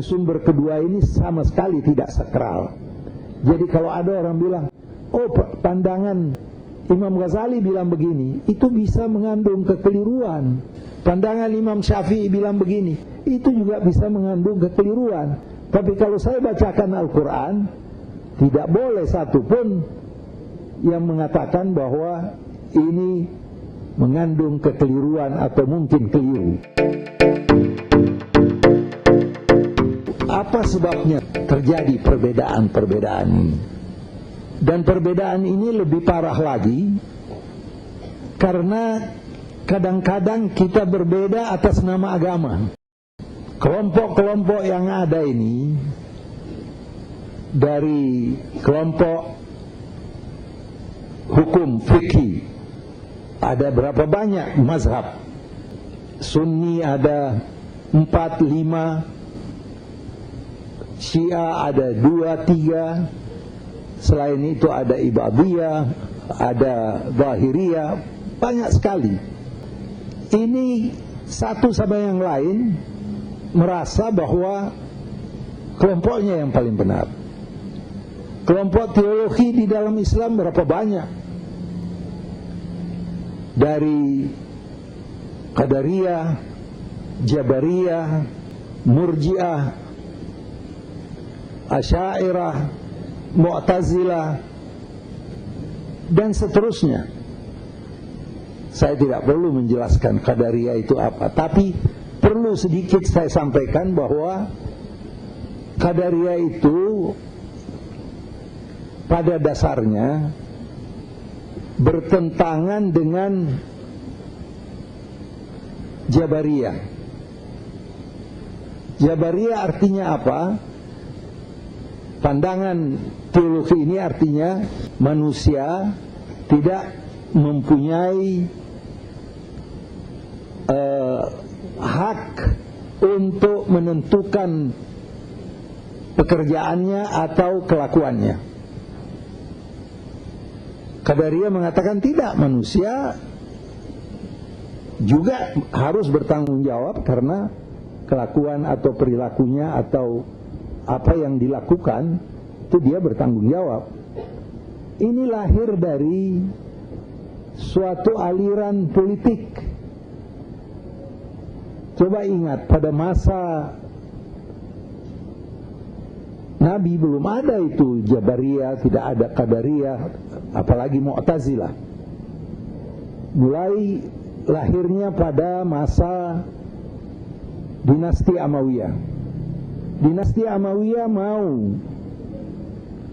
sumber kedua ini sama sekali tidak sakral. Jadi kalau ada orang bilang, oh pandangan Imam Ghazali bilang begini, itu bisa mengandung kekeliruan. Pandangan Imam Syafi'i bilang begini, itu juga bisa mengandung kekeliruan. Tapi kalau saya bacakan Al-Quran, tidak boleh satupun yang mengatakan bahwa ini mengandung kekeliruan atau mungkin keliru. Apa sebabnya terjadi perbedaan-perbedaan ini? Dan perbedaan ini lebih parah lagi karena kadang-kadang kita berbeda atas nama agama. Kelompok-kelompok yang ada ini, dari kelompok hukum fikih, ada berapa banyak mazhab? Sunni ada 4, 5, Syiah ada 2, 3, selain itu ada Ibadiyah, ada Zahiriyah, banyak sekali. Ini satu sama yang lain merasa bahwa kelompoknya yang paling benar. Kelompok teologi di dalam Islam berapa banyak? Dari Qadariyah, Jabariyah, Murji'ah, Asy'ariyah, Mu'tazilah, dan seterusnya. Saya tidak perlu menjelaskan Qadariyah itu apa, tapi perlu sedikit saya sampaikan bahwa Qadariyah itu pada dasarnya bertentangan dengan Jabariyah. Jabariyah artinya apa? Pandangan teologi ini artinya manusia tidak mempunyai hak untuk menentukan pekerjaannya atau kelakuannya. Qadariyah mengatakan tidak, manusia juga harus bertanggung jawab karena kelakuan atau perilakunya atau apa yang dilakukan itu dia bertanggung jawab. Ini lahir dari suatu aliran politik. Coba ingat, pada masa Nabi belum ada itu Jabariyah, tidak ada Qadariyah, apalagi Mu'tazilah. Mulai lahirnya pada masa dinasti Amawiyah. Dinasti Amawiyah mau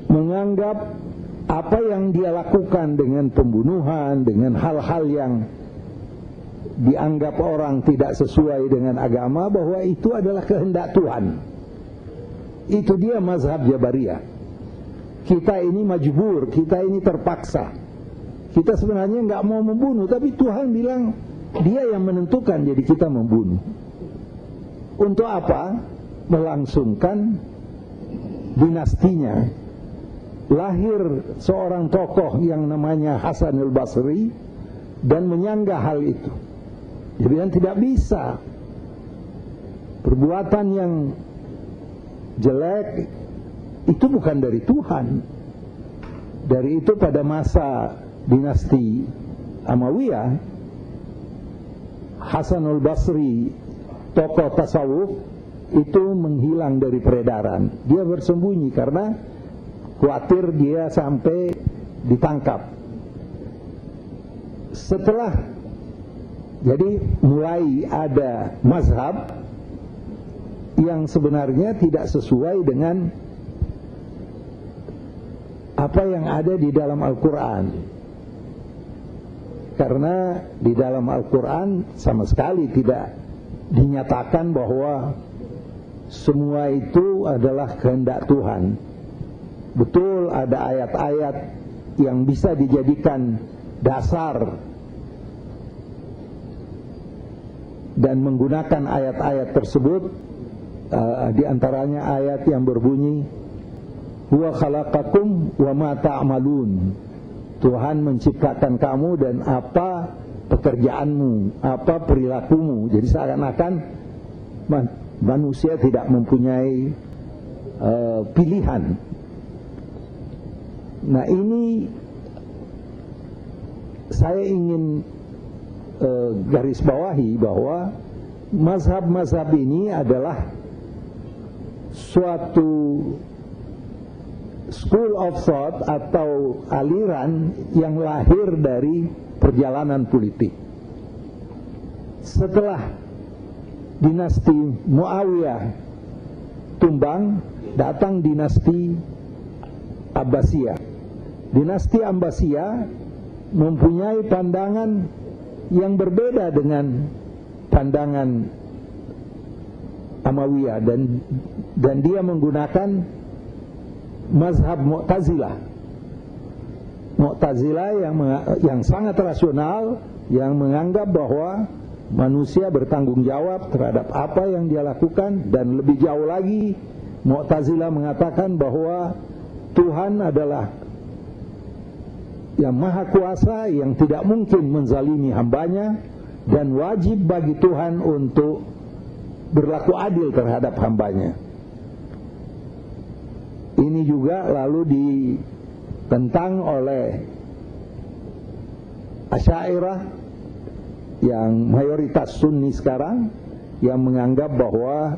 menganggap apa yang dia lakukan dengan pembunuhan, dengan hal-hal yang dianggap orang tidak sesuai dengan agama, bahwa itu adalah kehendak Tuhan. Itu dia mazhab Jabariyah. Kita ini majbur, kita ini terpaksa. Kita sebenarnya nggak mau membunuh, tapi Tuhan bilang dia yang menentukan, jadi kita membunuh. Untuk apa? Melangsungkan dinastinya. Lahir seorang tokoh yang namanya Hasan al-Basri dan menyanggah hal itu. Dia bilang tidak bisa, perbuatan yang jelek itu bukan dari Tuhan. Dari itu pada masa dinasti Amawiyah, Hasan al-Basri, tokoh tasawuf, itu menghilang dari peredaran. Dia bersembunyi karena khawatir dia sampai ditangkap. Setelah jadi mulai ada mazhab yang sebenarnya tidak sesuai dengan apa yang ada di dalam Al-Quran. Karena di dalam Al-Quran sama sekali tidak dinyatakan bahwa semua itu adalah kehendak Tuhan. Betul ada ayat-ayat yang bisa dijadikan dasar dan menggunakan ayat-ayat tersebut, di antaranya ayat yang berbunyi huwa khalaqakum wa ma ta'malun. Tuhan menciptakan kamu dan apa pekerjaanmu, apa perilakumu. Jadi seakan-akan manusia tidak mempunyai pilihan. Nah, ini saya ingin garis bawahi bahwa mazhab-mazhab ini adalah suatu school of thought atau aliran yang lahir dari perjalanan politik. Setelah dinasti Muawiyah tumbang, datang dinasti Abbasiyah. Dinasti Abbasiyah mempunyai pandangan yang berbeda dengan pandangan Umayyah, dan dia menggunakan mazhab Mu'tazilah. Mu'tazilah yang sangat rasional, yang menganggap bahwa manusia bertanggung jawab terhadap apa yang dia lakukan, dan lebih jauh lagi Mu'tazilah mengatakan bahwa Tuhan adalah yang maha kuasa, yang tidak mungkin menzalimi hambanya, dan wajib bagi Tuhan untuk berlaku adil terhadap hambanya. Ini juga lalu ditentang oleh Asy'ariyah yang mayoritas Sunni sekarang, yang menganggap bahwa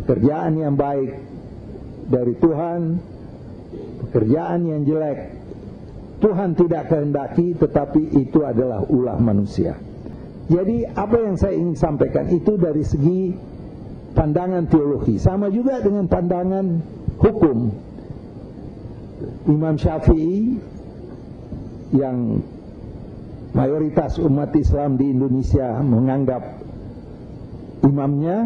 pekerjaan yang baik dari Tuhan, pekerjaan yang jelek Tuhan tidak kehendaki, tetapi itu adalah ulah manusia. Jadi apa yang saya ingin sampaikan itu dari segi pandangan teologi. Sama juga dengan pandangan hukum. Imam Syafi'i yang mayoritas umat Islam di Indonesia menganggap imamnya,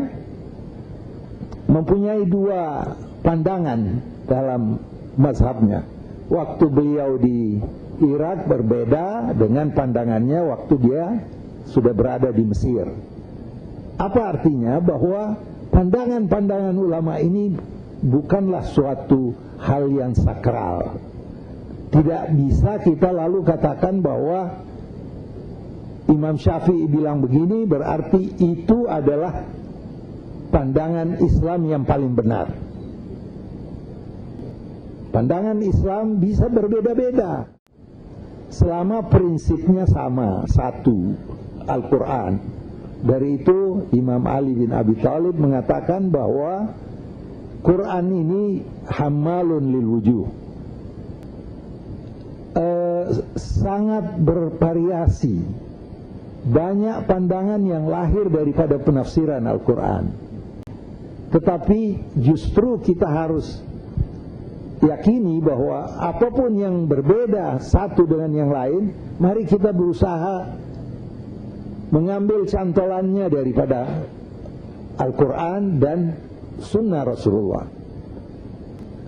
mempunyai dua pandangan dalam mazhabnya. Waktu beliau di Irak berbeda dengan pandangannya waktu dia sudah berada di Mesir. Apa artinya? Bahwa pandangan-pandangan ulama ini bukanlah suatu hal yang sakral. Tidak bisa kita lalu katakan bahwa Imam Syafi'i bilang begini berarti itu adalah pandangan Islam yang paling benar. Pandangan Islam bisa berbeda-beda selama prinsipnya sama, satu, Al-Quran. Dari itu Imam Ali bin Abi Thalib mengatakan bahwa Quran ini hammalun lil wujuh, sangat bervariasi, banyak pandangan yang lahir daripada penafsiran Al-Quran. Tetapi justru kita harus yakini bahwa apapun yang berbeda satu dengan yang lain, mari kita berusaha mengambil cantolannya daripada Al-Quran dan Sunnah Rasulullah.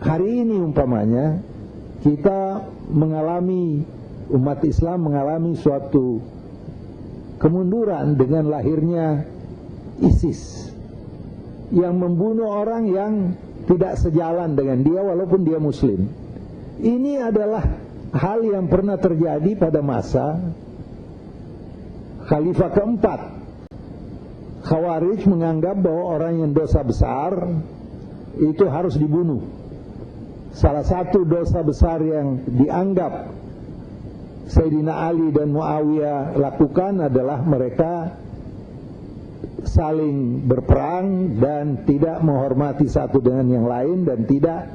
Hari ini umpamanya kita mengalami, umat Islam mengalami suatu kemunduran dengan lahirnya ISIS yang membunuh orang yang tidak sejalan dengan dia walaupun dia muslim. Ini adalah hal yang pernah terjadi pada masa Khalifah keempat. Khawarij menganggap bahwa orang yang dosa besar itu harus dibunuh. Salah satu dosa besar yang dianggap Sayyidina Ali dan Muawiyah lakukan adalah mereka saling berperang dan tidak menghormati satu dengan yang lain, dan tidak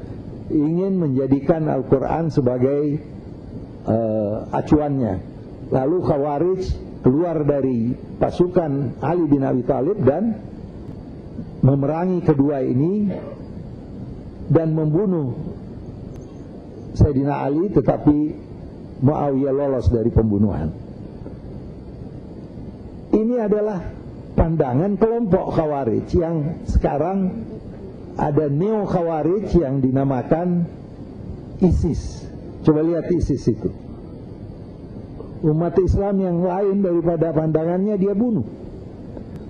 ingin menjadikan Al-Quran sebagai acuannya. Lalu Khawarij keluar dari pasukan Ali bin Abi Thalib dan memerangi kedua ini dan membunuh Sayyidina Ali, tetapi Muawiyah lolos dari pembunuhan. Ini adalah pandangan kelompok Khawarij yang sekarang ada neo Khawarij yang dinamakan ISIS. Coba lihat ISIS itu. Umat Islam yang lain daripada pandangannya dia bunuh.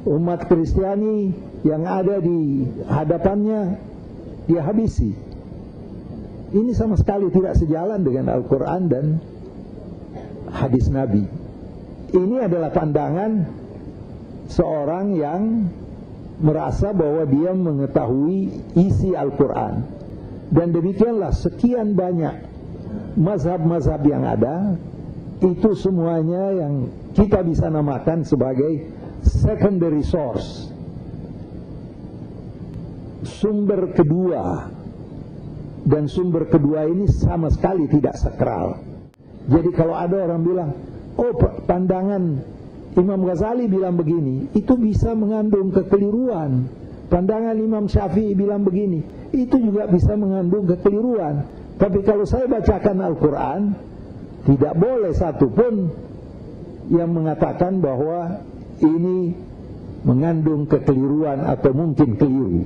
Umat Kristiani yang ada di hadapannya dia habisi. Ini sama sekali tidak sejalan dengan Al-Quran dan hadis Nabi. Ini adalah pandangan seorang yang merasa bahwa dia mengetahui isi Al-Quran. Dan demikianlah sekian banyak mazhab-mazhab yang ada, itu semuanya yang kita bisa namakan sebagai secondary source, sumber kedua. Dan sumber kedua ini sama sekali tidak sakral. Jadi kalau ada orang bilang, oh pandangan Imam Ghazali bilang begini, itu bisa mengandung kekeliruan. Pandangan Imam Syafi'i bilang begini, itu juga bisa mengandung kekeliruan. Tapi kalau saya bacakan Al-Quran, tidak boleh satupun yang mengatakan bahwa ini mengandung kekeliruan atau mungkin keliru.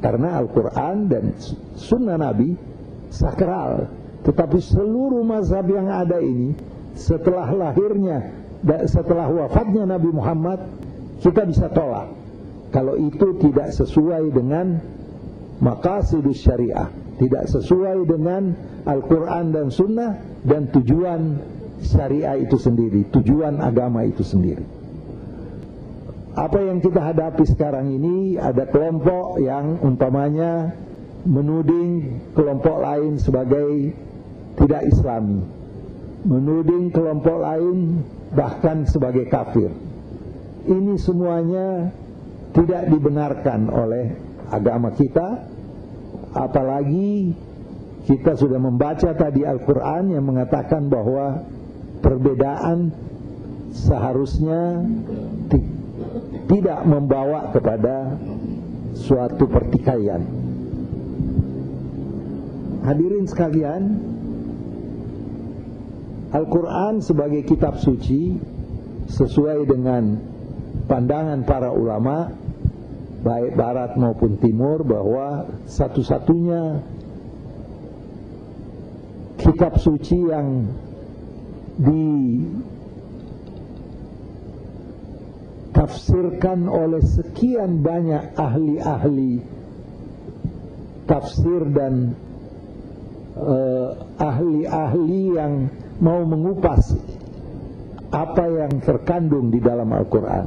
Karena Al-Quran dan Sunnah Nabi sakral. Tetapi seluruh mazhab yang ada ini, setelah lahirnya dan setelah wafatnya Nabi Muhammad, kita bisa tolak kalau itu tidak sesuai dengan maqasidus syariah, tidak sesuai dengan Al-Quran dan Sunnah dan tujuan syariah itu sendiri, tujuan agama itu sendiri. Apa yang kita hadapi sekarang ini, ada kelompok yang umpamanya menuding kelompok lain sebagai tidak Islami, menuding kelompok lain bahkan sebagai kafir. Ini semuanya tidak dibenarkan oleh agama kita, apalagi kita sudah membaca tadi Al-Quran yang mengatakan bahwa perbedaan seharusnya tidak membawa kepada suatu pertikaian. Hadirin sekalian, Al-Quran sebagai kitab suci sesuai dengan pandangan para ulama baik barat maupun timur, bahwa satu-satunya kitab suci yang ditafsirkan oleh sekian banyak ahli-ahli tafsir dan ahli-ahli yang mau mengupas apa yang terkandung di dalam Al-Quran.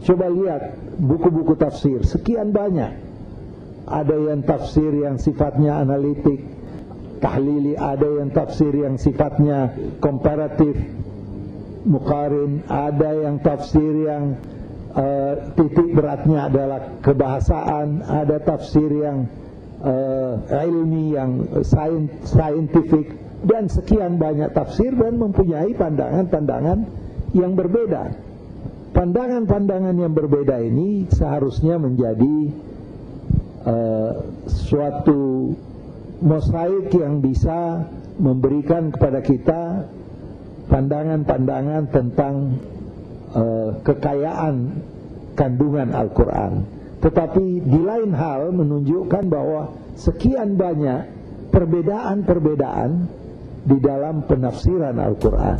Coba lihat buku-buku tafsir, sekian banyak. Ada yang tafsir yang sifatnya analitik, tahlili, ada yang tafsir yang sifatnya komparatif, muqarin, ada yang tafsir yang titik beratnya adalah kebahasaan, ada tafsir yang ilmi, yang scientific, dan sekian banyak tafsir dan mempunyai pandangan-pandangan yang berbeda. Pandangan-pandangan yang berbeda ini seharusnya menjadi suatu mosaik yang bisa memberikan kepada kita pandangan-pandangan tentang kekayaan kandungan Al-Quran. Tetapi di lain hal menunjukkan bahwa sekian banyak perbedaan-perbedaan di dalam penafsiran Al-Quran.